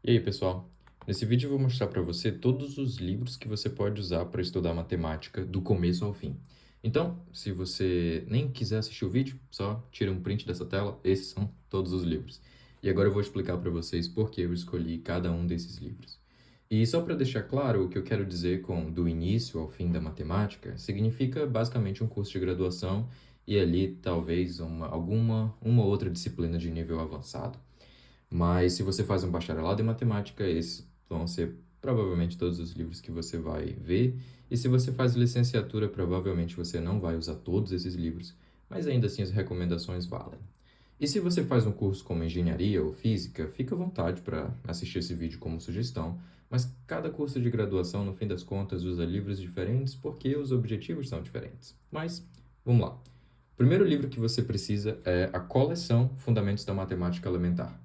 E aí, pessoal? Nesse vídeo eu vou mostrar para você todos os livros que você pode usar para estudar matemática do começo ao fim. Então, se você nem quiser assistir o vídeo, só tira um print dessa tela, esses são todos os livros. E agora eu vou explicar para vocês por que eu escolhi cada um desses livros. E só para deixar claro, o que eu quero dizer com do início ao fim da matemática significa basicamente um curso de graduação e ali talvez uma outra disciplina de nível avançado. Mas se você faz um bacharelado em matemática, esses vão ser provavelmente todos os livros que você vai ver. E se você faz licenciatura, provavelmente você não vai usar todos esses livros, mas ainda assim as recomendações valem. E se você faz um curso como engenharia ou física, fica à vontade para assistir esse vídeo como sugestão, mas cada curso de graduação, no fim das contas, usa livros diferentes porque os objetivos são diferentes. Mas, vamos lá. O primeiro livro que você precisa é a coleção Fundamentos da Matemática Elementar.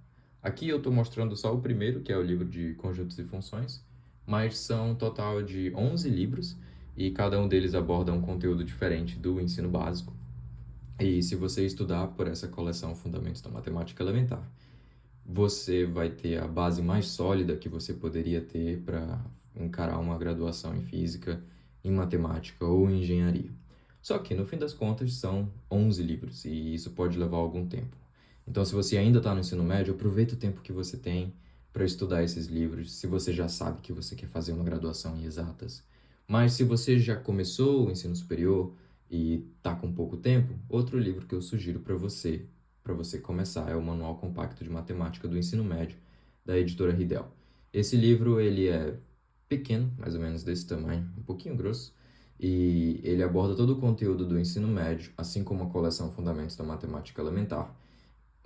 Aqui eu estou mostrando só o primeiro, que é o livro de conjuntos e funções, mas são um total de 11 livros e cada um deles aborda um conteúdo diferente do ensino básico. E se você estudar por essa coleção Fundamentos da Matemática Elementar, você vai ter a base mais sólida que você poderia ter para encarar uma graduação em física, em matemática ou em engenharia. Só que, no fim das contas, são 11 livros e isso pode levar algum tempo. Então, se você ainda está no ensino médio, aproveita o tempo que você tem para estudar esses livros, se você já sabe que você quer fazer uma graduação em exatas. Mas se você já começou o ensino superior e está com pouco tempo, outro livro que eu sugiro para você começar, é o Manual Compacto de Matemática do Ensino Médio, da editora Ridel. Esse livro, ele é pequeno, mais ou menos desse tamanho, um pouquinho grosso, e ele aborda todo o conteúdo do ensino médio, assim como a coleção Fundamentos da Matemática Elementar,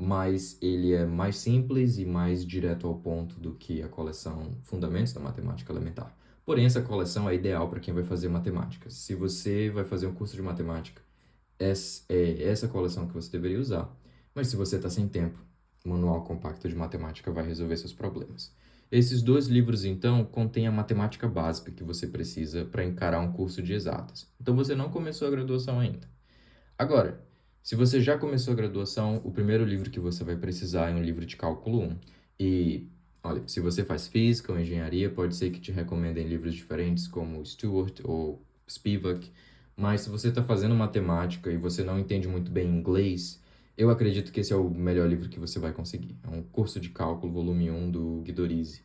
mas ele é mais simples e mais direto ao ponto do que a coleção Fundamentos da Matemática Elementar. Porém, essa coleção é ideal para quem vai fazer matemática. Se você vai fazer um curso de matemática, é essa coleção que você deveria usar. Mas se você está sem tempo, o Manual Compacto de Matemática vai resolver seus problemas. Esses dois livros, então, contêm a matemática básica que você precisa para encarar um curso de exatas. Então, você não começou a graduação ainda. Agora, se você já começou a graduação, o primeiro livro que você vai precisar é um livro de cálculo 1. E, olha, se você faz física ou engenharia, pode ser que te recomendem livros diferentes como Stewart ou Spivak, mas se você está fazendo matemática e você não entende muito bem inglês, eu acredito que esse é o melhor livro que você vai conseguir. É um curso de cálculo, volume 1, do Guidorizi.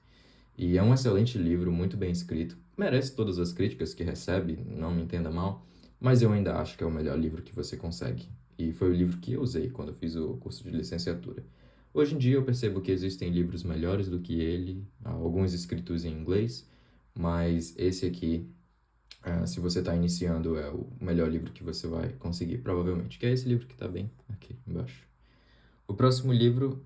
E é um excelente livro, muito bem escrito. Merece todas as críticas que recebe, não me entenda mal, mas eu ainda acho que é o melhor livro que você consegue. E foi o livro que eu usei quando eu fiz o curso de licenciatura. Hoje em dia eu percebo que existem livros melhores do que ele, alguns escritos em inglês, mas esse aqui, se você está iniciando, é o melhor livro que você vai conseguir, provavelmente. Que é esse livro que está bem aqui embaixo. O próximo livro,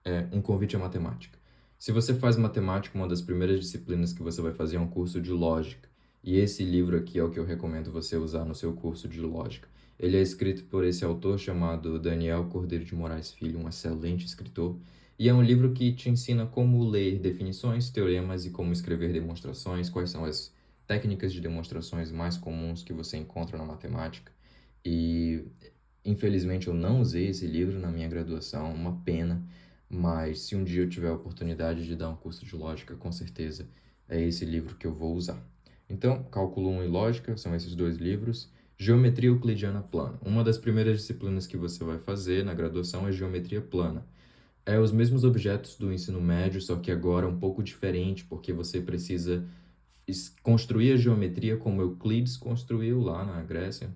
é Um Convite à Matemática. Se você faz matemática, uma das primeiras disciplinas que você vai fazer é um curso de lógica. E esse livro aqui é o que eu recomendo você usar no seu curso de lógica. Ele é escrito por esse autor chamado Daniel Cordeiro de Moraes Filho, um excelente escritor. E é um livro que te ensina como ler definições, teoremas e como escrever demonstrações, quais são as técnicas de demonstrações mais comuns que você encontra na matemática. E, infelizmente, eu não usei esse livro na minha graduação, uma pena. Mas se um dia eu tiver a oportunidade de dar um curso de lógica, com certeza é esse livro que eu vou usar. Então, Cálculo 1 e Lógica são esses dois livros. Geometria Euclidiana Plana. Uma das primeiras disciplinas que você vai fazer na graduação é Geometria Plana. É os mesmos objetos do ensino médio, só que agora um pouco diferente, porque você precisa construir a geometria como Euclides construiu lá na Grécia,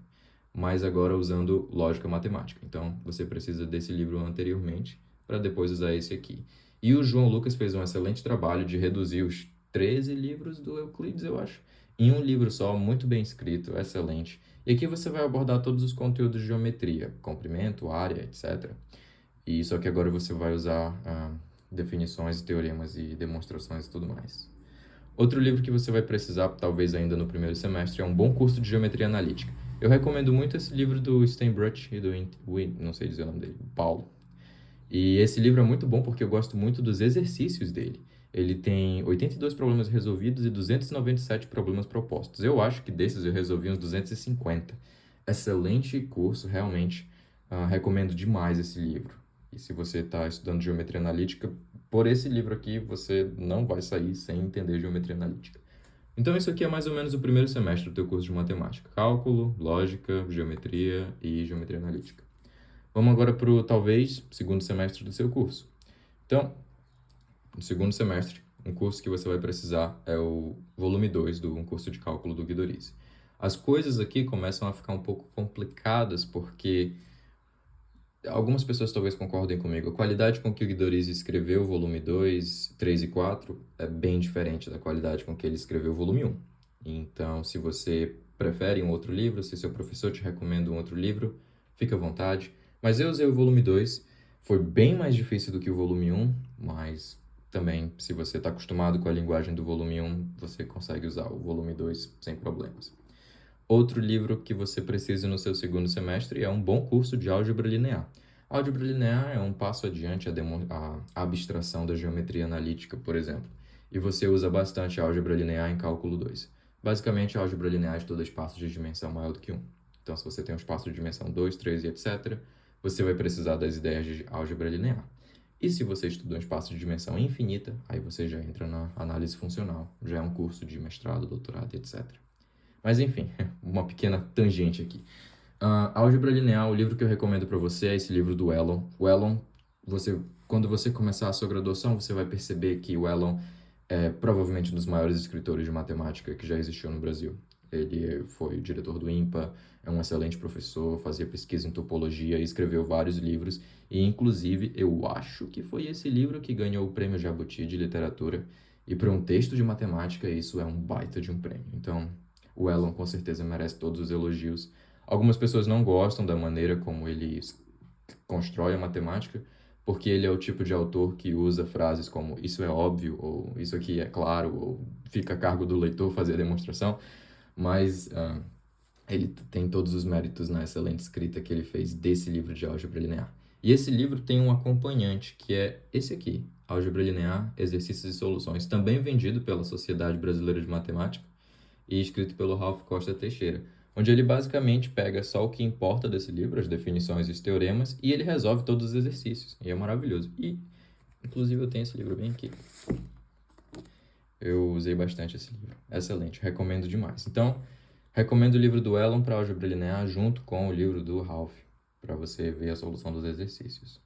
mas agora usando lógica matemática. Então, você precisa desse livro anteriormente para depois usar esse aqui. E o João Lucas fez um excelente trabalho de reduzir os 13 livros do Euclides, eu acho, em um livro só, muito bem escrito, excelente. E aqui você vai abordar todos os conteúdos de geometria, comprimento, área, etc. E só que agora você vai usar definições, teoremas e demonstrações e tudo mais. Outro livro que você vai precisar, talvez ainda no primeiro semestre, é um bom curso de geometria analítica. Eu recomendo muito esse livro do Steinbrück e do, não sei dizer o nome dele, Paulo. E esse livro é muito bom porque eu gosto muito dos exercícios dele. Ele tem 82 problemas resolvidos e 297 problemas propostos. Eu acho que desses eu resolvi uns 250. Excelente curso, realmente. Recomendo demais esse livro. E se você está estudando geometria analítica, por esse livro aqui, você não vai sair sem entender geometria analítica. Então, isso aqui é mais ou menos o primeiro semestre do teu curso de matemática. Cálculo, lógica, geometria e geometria analítica. Vamos agora para o, talvez, segundo semestre do seu curso. Então, no segundo semestre, um curso que você vai precisar é o volume 2 do curso de cálculo do Guidorize. As coisas aqui começam a ficar um pouco complicadas porque algumas pessoas talvez concordem comigo. A qualidade com que o Guidorize escreveu o volume 2, 3 e 4 é bem diferente da qualidade com que ele escreveu o volume 1. Então, se você prefere um outro livro, se seu professor te recomenda um outro livro, fica à vontade. Mas eu usei o volume 2, foi bem mais difícil do que o volume 1, mas também, se você está acostumado com a linguagem do volume 1, você consegue usar o volume 2 sem problemas. Outro livro que você precisa no seu segundo semestre é um bom curso de álgebra linear. Álgebra linear é um passo adiante a abstração da geometria analítica, por exemplo, e você usa bastante álgebra linear em cálculo 2. Basicamente, a álgebra linear estuda espaços de dimensão maior do que 1. Então, se você tem um espaço de dimensão 2, 3 e etc., você vai precisar das ideias de álgebra linear. E se você estuda um espaço de dimensão infinita, aí você já entra na análise funcional, já é um curso de mestrado, doutorado, etc. Mas enfim, uma pequena tangente aqui. Álgebra Linear, o livro que eu recomendo para você é esse livro do Elon. O Elon, quando você começar a sua graduação, você vai perceber que o Elon é provavelmente um dos maiores escritores de matemática que já existiu no Brasil. Ele foi o diretor do INPA, é um excelente professor, fazia pesquisa em topologia e escreveu vários livros. E, inclusive, eu acho que foi esse livro que ganhou o Prêmio Jabuti de Literatura. E para um texto de matemática, isso é um baita de um prêmio. Então, o Elon com certeza merece todos os elogios. Algumas pessoas não gostam da maneira como ele constrói a matemática, porque ele é o tipo de autor que usa frases como isso é óbvio, ou isso aqui é claro, ou fica a cargo do leitor fazer a demonstração, mas ele tem todos os méritos na excelente escrita que ele fez desse livro de álgebra linear. E esse livro tem um acompanhante, que é esse aqui, Álgebra Linear, Exercícios e Soluções, também vendido pela Sociedade Brasileira de Matemática, e escrito pelo Ralph Costa Teixeira, onde ele basicamente pega só o que importa desse livro, as definições e os teoremas, e ele resolve todos os exercícios. E é maravilhoso. E, inclusive, eu tenho esse livro bem aqui. Eu usei bastante esse livro. Excelente, recomendo demais. Então, recomendo o livro do Elon para álgebra linear junto com o livro do Ralph, para você ver a solução dos exercícios.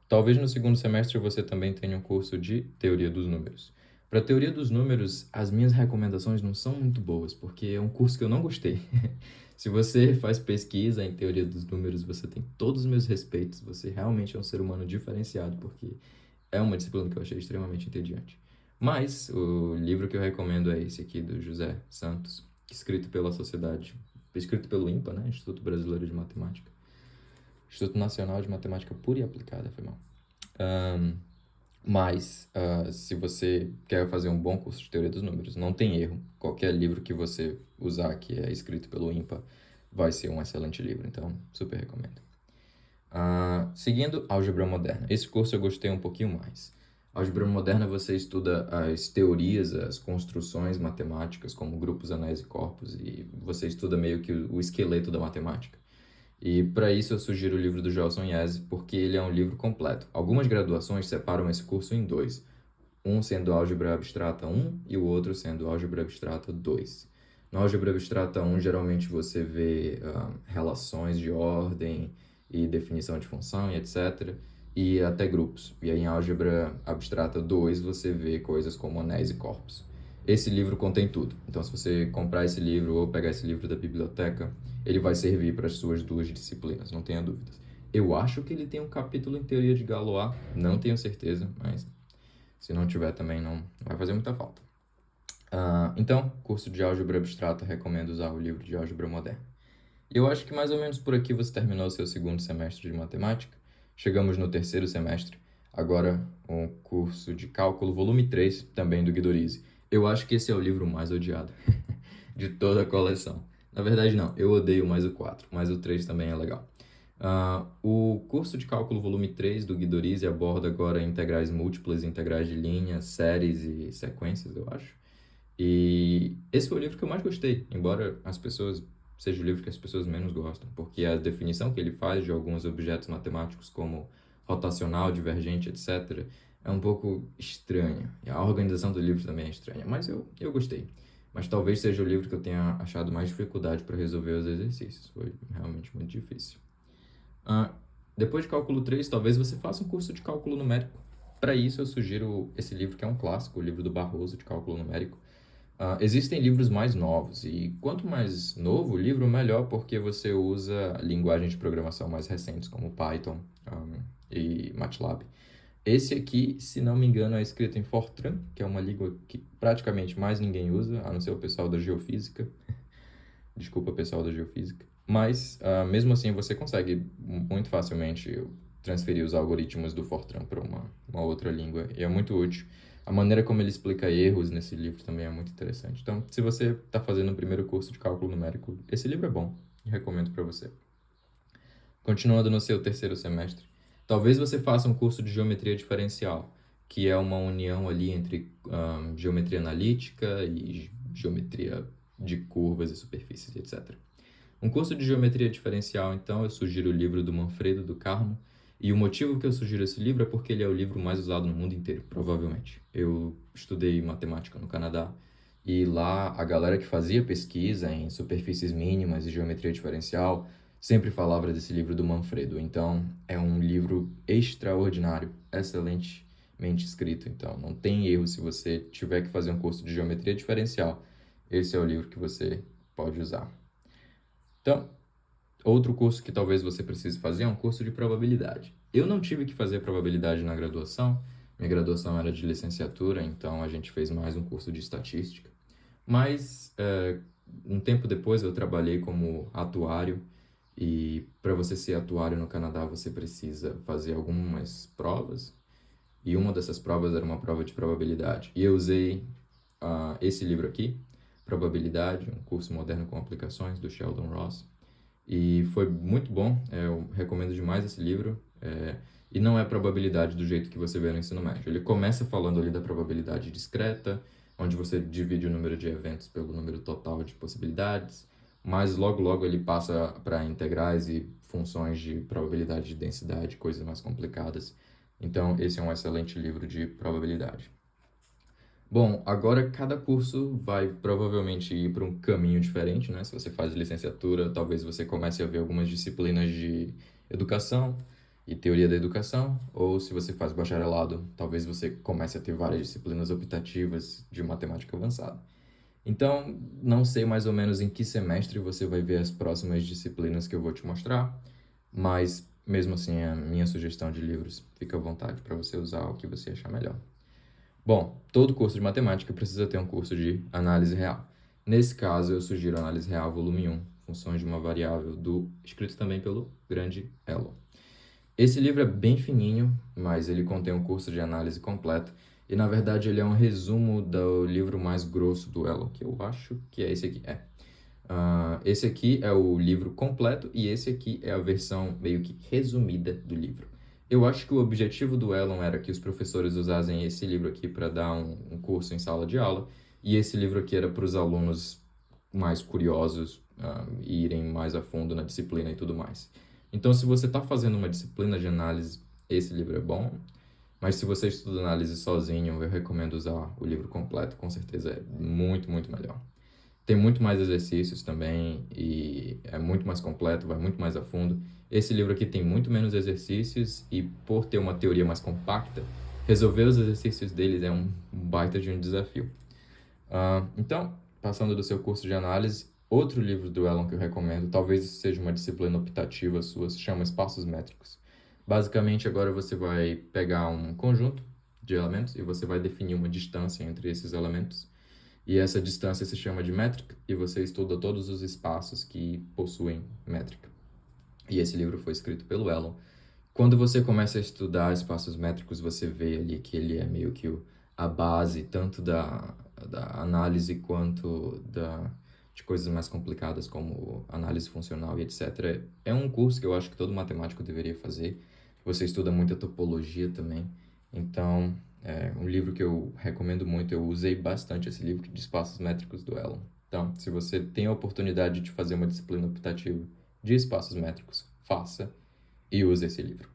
Talvez no segundo semestre você também tenha um curso de teoria dos números. Para a teoria dos números, as minhas recomendações não são muito boas, porque é um curso que eu não gostei. Se você faz pesquisa em teoria dos números, você tem todos os meus respeitos, você realmente é um ser humano diferenciado, porque é uma disciplina que eu achei extremamente entediante. Mas o livro que eu recomendo é esse aqui, do José Santos, escrito pela Sociedade, escrito pelo INPA, né? Instituto Brasileiro de Matemática. Instituto Nacional de Matemática Pura e Aplicada, foi mal. Mas, se você quer fazer um bom curso de teoria dos números, não tem erro. Qualquer livro que você usar que é escrito pelo INPA vai ser um excelente livro, então super recomendo. Seguindo, Álgebra Moderna. Esse curso eu gostei um pouquinho mais. Álgebra Moderna você estuda as teorias, as construções matemáticas, como grupos, anéis e corpos, e você estuda meio que o esqueleto da matemática. E para isso eu sugiro o livro do Gelson Iese, porque ele é um livro completo. Algumas graduações separam esse curso em dois, um sendo Álgebra Abstrata 1 e o outro sendo Álgebra Abstrata 2. No Álgebra Abstrata 1, geralmente você vê relações de ordem e definição de função e etc., e até grupos. E aí em Álgebra Abstrata 2 você vê coisas como anéis e corpos. Esse livro contém tudo. Então, se você comprar esse livro ou pegar esse livro da biblioteca, ele vai servir para as suas duas disciplinas, não tenha dúvidas. Eu acho que ele tem um capítulo em teoria de Galois, não tenho certeza, mas se não tiver também não vai fazer muita falta. Então, curso de álgebra abstrata, recomendo usar o livro de álgebra moderna. E eu acho que mais ou menos por aqui você terminou o seu segundo semestre de matemática. Chegamos no terceiro semestre, agora o curso de cálculo, volume 3, também do Guidorize. Eu acho que esse é o livro mais odiado de toda a coleção. Na verdade, não, eu odeio mais o 4, mas o 3 também é legal. O curso de cálculo volume 3 do Guidorize aborda agora integrais múltiplas, integrais de linha, séries e sequências, eu acho. E esse foi o livro que eu mais gostei, embora seja o livro que as pessoas menos gostam, porque a definição que ele faz de alguns objetos matemáticos como rotacional, divergente, etc., é um pouco estranha. E a organização do livro também é estranha, mas eu gostei. Mas talvez seja o livro que eu tenha achado mais dificuldade para resolver os exercícios. Foi realmente muito difícil. Ah, depois de cálculo 3, talvez você faça um curso de cálculo numérico. Para isso, eu sugiro esse livro que é um clássico, o livro do Barroso de cálculo numérico. Existem livros mais novos, e quanto mais novo o livro, melhor, porque você usa linguagens de programação mais recentes, como Python, e MATLAB. Esse aqui, se não me engano, é escrito em Fortran, que é uma língua que praticamente mais ninguém usa, a não ser o pessoal da geofísica. Desculpa, pessoal da geofísica. Mas, mesmo assim, você consegue muito facilmente transferir os algoritmos do Fortran para uma outra língua, e é muito útil. A maneira como ele explica erros nesse livro também é muito interessante. Então, se você está fazendo o primeiro curso de cálculo numérico, esse livro é bom, e recomendo para você. Continuando no seu terceiro semestre, talvez você faça um curso de geometria diferencial, que é uma união ali entre geometria analítica e geometria de curvas e superfícies, etc. Um curso de geometria diferencial, então, eu sugiro o livro do Manfredo do Carmo, e o motivo que eu sugiro esse livro é porque ele é o livro mais usado no mundo inteiro, provavelmente. Eu estudei matemática no Canadá, e lá a galera que fazia pesquisa em superfícies mínimas e geometria diferencial sempre falava desse livro do Manfredo. Então, é um livro extraordinário, excelentemente escrito. Então, não tem erro se você tiver que fazer um curso de geometria diferencial. Esse é o livro que você pode usar. Então, outro curso que talvez você precise fazer é um curso de probabilidade. Eu não tive que fazer probabilidade na graduação. Minha graduação era de licenciatura, então a gente fez mais um curso de estatística. Mas, um tempo depois, eu trabalhei como atuário, e para você ser atuário no Canadá, você precisa fazer algumas provas, e uma dessas provas era uma prova de probabilidade. E eu usei esse livro aqui, Probabilidade, um curso moderno com aplicações, do Sheldon Ross, e foi muito bom. Eu recomendo demais esse livro. E não é probabilidade do jeito que você vê no ensino médio. Ele começa falando ali da probabilidade discreta, onde você divide o número de eventos pelo número total de possibilidades, mas logo logo ele passa para integrais e funções de probabilidade de densidade, coisas mais complicadas. Então, esse é um excelente livro de probabilidade. Bom, agora cada curso vai provavelmente ir para um caminho diferente, né? Se você faz licenciatura, talvez você comece a ver algumas disciplinas de educação e teoria da educação, ou se você faz bacharelado, talvez você comece a ter várias disciplinas optativas de matemática avançada. Então, não sei mais ou menos em que semestre você vai ver as próximas disciplinas que eu vou te mostrar, mas mesmo assim, a minha sugestão de livros, fica à vontade para você usar o que você achar melhor. Bom, todo curso de matemática precisa ter um curso de análise real. Nesse caso, eu sugiro Análise Real, volume 1, Funções de uma Variável, escrito também pelo grande Ello. Esse livro é bem fininho, mas ele contém um curso de análise completo, e na verdade ele é um resumo do livro mais grosso do Ello, que eu acho que é esse aqui. Esse aqui é o livro completo, e esse aqui é a versão meio que resumida do livro. Eu acho que o objetivo do Elon era que os professores usassem esse livro aqui para dar um curso em sala de aula, e esse livro aqui era para os alunos mais curiosos irem mais a fundo na disciplina e tudo mais. Então, se você está fazendo uma disciplina de análise, esse livro é bom, mas se você estuda análise sozinho, eu recomendo usar o livro completo, com certeza é muito, muito melhor. Tem muito mais exercícios também e é muito mais completo, vai muito mais a fundo. Esse livro aqui tem muito menos exercícios e, por ter uma teoria mais compacta, resolver os exercícios deles é um baita de um desafio. Então, passando do seu curso de análise, outro livro do Elon que eu recomendo, talvez seja uma disciplina optativa sua, se chama Espaços Métricos. Basicamente, agora você vai pegar um conjunto de elementos e você vai definir uma distância entre esses elementos. E essa distância se chama de métrica, e você estuda todos os espaços que possuem métrica. E esse livro foi escrito pelo Elon. Quando você começa a estudar espaços métricos, você vê ali que ele é meio que a base tanto da análise quanto de coisas mais complicadas como análise funcional e etc. É um curso que eu acho que todo matemático deveria fazer. Você estuda muita topologia também. Então, é um livro que eu recomendo muito. Eu usei bastante esse livro de espaços métricos do Elon. Então, se você tem a oportunidade de fazer uma disciplina optativa de espaços métricos, faça e use esse livro.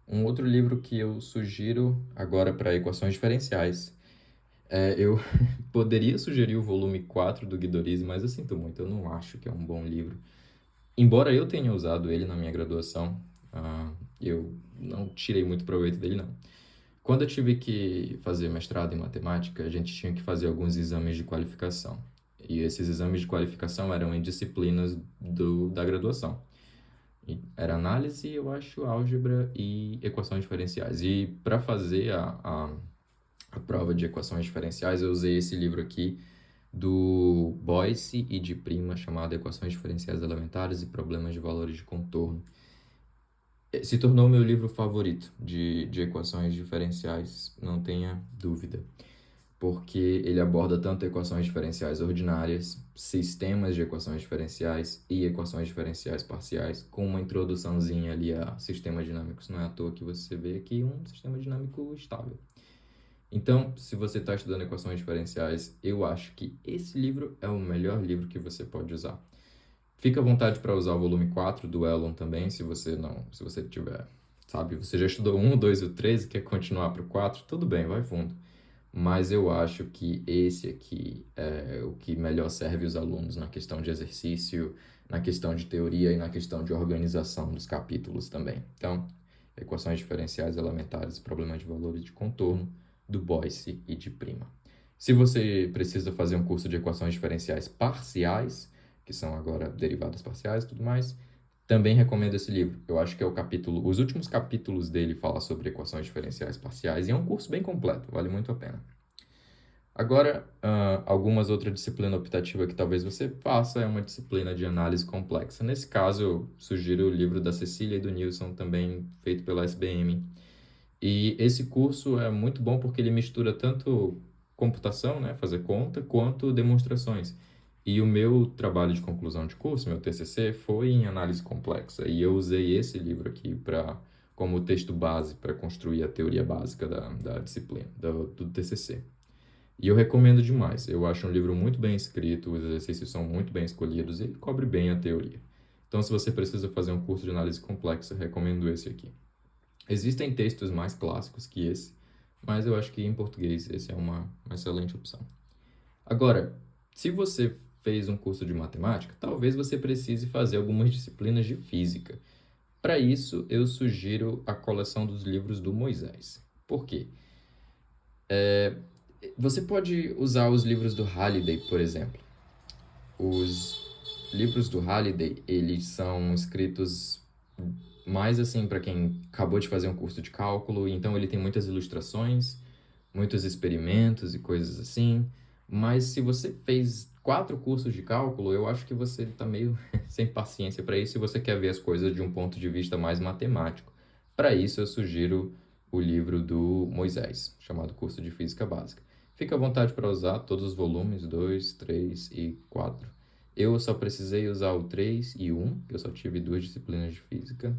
Um outro livro que eu sugiro agora para equações diferenciais. Eu poderia sugerir o volume 4 do Guidorizi, mas eu sinto muito, eu não acho que é um bom livro. Embora eu tenha usado ele na minha graduação, eu não tirei muito proveito dele, não. Quando eu tive que fazer mestrado em matemática, a gente tinha que fazer alguns exames de qualificação. E esses exames de qualificação eram em disciplinas da graduação. E era análise, eu acho, álgebra e equações diferenciais. E para fazer a prova de equações diferenciais, eu usei esse livro aqui do Boyce e de Prima, chamado Equações Diferenciais Elementares e Problemas de Valores de Contorno. Se tornou meu livro favorito de equações diferenciais, não tenha dúvida, porque ele aborda tanto equações diferenciais ordinárias, sistemas de equações diferenciais e equações diferenciais parciais, com uma introduçãozinha ali a sistemas dinâmicos. Não é à toa que você vê aqui um sistema dinâmico estável. Então, se você está estudando equações diferenciais, eu acho que esse livro é o melhor livro que você pode usar. Fica à vontade para usar o volume 4 do Elon também, se você tiver, sabe, você já estudou 1, 2 e o 3 e quer continuar para o 4, tudo bem, vai fundo. Mas eu acho que esse aqui é o que melhor serve os alunos na questão de exercício, na questão de teoria e na questão de organização dos capítulos também. Então, equações diferenciais elementares e problemas de valores de contorno, do Boyce e de Prima. Se você precisa fazer um curso de equações diferenciais parciais, que são agora derivadas parciais e tudo mais, também recomendo esse livro. Eu acho que é o capítulo, os últimos capítulos dele falam sobre equações diferenciais parciais e é um curso bem completo, vale muito a pena. Agora, algumas outras disciplinas optativas que talvez você faça é uma disciplina de análise complexa. Nesse caso, eu sugiro o livro da Cecília e do Nilson, também feito pela SBM. E esse curso é muito bom porque ele mistura tanto computação, né, fazer conta, quanto demonstrações. E o meu trabalho de conclusão de curso, meu TCC, foi em análise complexa. E eu usei esse livro aqui como texto base para construir a teoria básica da disciplina, do TCC. E eu recomendo demais. Eu acho um livro muito bem escrito, os exercícios são muito bem escolhidos e ele cobre bem a teoria. Então, se você precisa fazer um curso de análise complexa, recomendo esse aqui. Existem textos mais clássicos que esse, mas eu acho que em português esse é uma excelente opção. Agora, se você fez um curso de matemática, talvez você precise fazer algumas disciplinas de física. Para isso, eu sugiro a coleção dos livros do Moisés. Por quê? Você pode usar os livros do Halliday, por exemplo. Os livros do Halliday, eles são escritos mais assim para quem acabou de fazer um curso de cálculo, então ele tem muitas ilustrações, muitos experimentos e coisas assim. Mas se você fez 4 cursos de cálculo, eu acho que você está meio sem paciência para isso e você quer ver as coisas de um ponto de vista mais matemático. Para isso, eu sugiro o livro do Moisés, chamado Curso de Física Básica. Fica à vontade para usar todos os volumes, 2, 3 e 4. Eu só precisei usar o 3 e 1, eu só tive 2 disciplinas de física.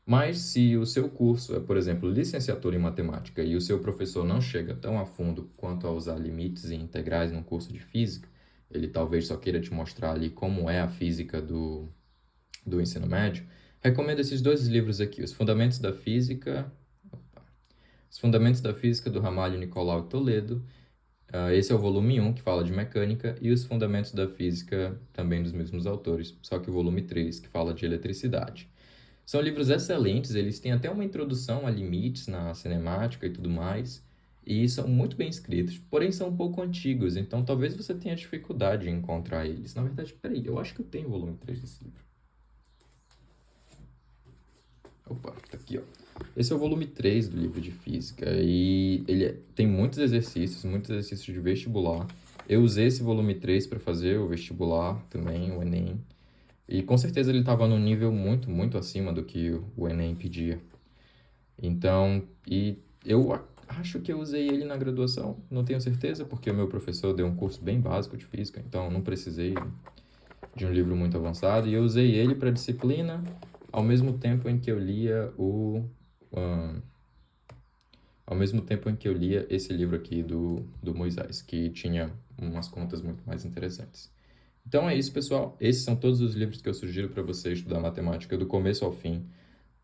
Mas se o seu curso é, por exemplo, licenciatura em matemática e o seu professor não chega tão a fundo quanto a usar limites e integrais num curso de física, ele talvez só queira te mostrar ali como é a física do ensino médio, recomendo esses 2 livros aqui, Os Fundamentos da Física do Ramalho, Nicolau e Toledo. Esse é o volume 1, que fala de mecânica, e os Fundamentos da Física, também dos mesmos autores, só que o volume 3, que fala de eletricidade. São livros excelentes, eles têm até uma introdução a limites na cinemática e tudo mais, e são muito bem escritos, porém são um pouco antigos, então talvez você tenha dificuldade em encontrar eles. Na verdade, peraí, eu acho que eu tenho o volume 3 desse livro. Opa, tá aqui, ó. Esse é o volume 3 do livro de física e tem muitos exercícios de vestibular. Eu usei esse volume 3 para fazer o vestibular também, o Enem. E com certeza ele estava num nível muito, muito acima do que o Enem pedia. Então, e eu acho que eu usei ele na graduação, não tenho certeza, porque o meu professor deu um curso bem básico de física, então não precisei de um livro muito avançado. E eu usei ele para disciplina, ao mesmo tempo em que eu lia ao mesmo tempo em que eu lia esse livro aqui do Moisés, que tinha umas contas muito mais interessantes. Então é isso, pessoal. Esses são todos os livros que eu sugiro para você estudar matemática do começo ao fim.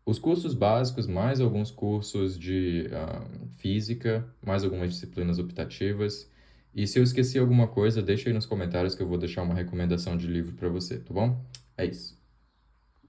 os cursos básicos, mais alguns cursos de física, mais algumas disciplinas optativas. E se eu esqueci alguma coisa, deixa aí nos comentários que eu vou deixar uma recomendação de livro para você, tá bom? É isso.